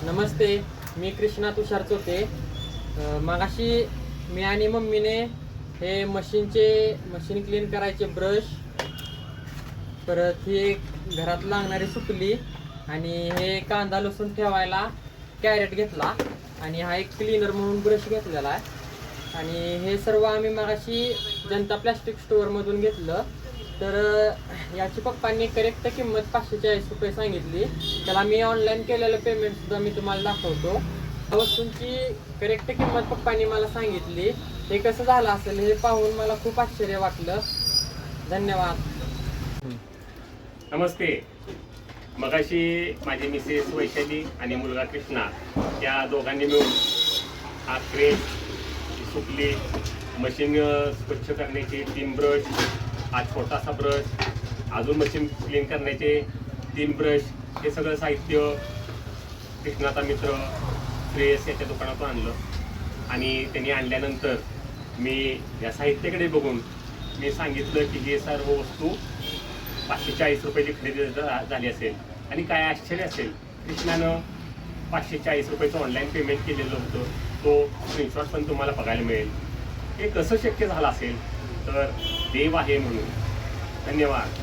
नमस्ते, मी कृष्णा तुषार चोते. मगाशी मी आणि मम्मीने हे मशीन क्लीन करायचे ब्रश, परत ही घरात लागणारी सुपली आणि हे कांदा लसूण ठेवायला कॅरेट घेतला आणि हा एक क्लीनर म्हणून ब्रश घेतलेला आहे. आणि हे सर्व आम्ही मगाशी जनता प्लॅस्टिक स्टोअरमधून घेतलं. तर याची पप्पांनी करेक्ट किंमत 540 रुपये सांगितली. त्याला मी ऑनलाईन केलेलं पेमेंटसुद्धा मी तुम्हाला दाखवतो. या वस्तूंची करेक्ट किंमत पप्पांनी मला सांगितली. हे कसं झालं असेल हे पाहून मला खूप आश्चर्य वाटलं. धन्यवाद. नमस्ते. मगाशी माझी मिसेस वैशाली आणि मुलगा कृष्णा या दोघांनी मिळून हा क्रेन, सुपली, मशीन स्वच्छ करण्याचे 3 ब्रश, हा छोटासा ब्रश, अजून मशीन क्लीन करण्याचे 3 ब्रश, हे सगळं साहित्य कृष्णाचा मित्र श्रेयस याच्या दुकानातून आणलं. आणि त्यांनी आणल्यानंतर मी या साहित्याकडे बघून मी सांगितलं की हे सर्व वस्तू 540 रुपयाची खरेदी झाली असेल. आणि काय आश्चर्य असेल, कृष्णानं 540 रुपयाचं ऑनलाईन पेमेंट केलेलं होतं. तो स्क्रीनशॉट पण तुम्हाला बघायला मिळेल. हे कसं शक्य झालं असेल तर देव आहे म्हणून. धन्यवाद.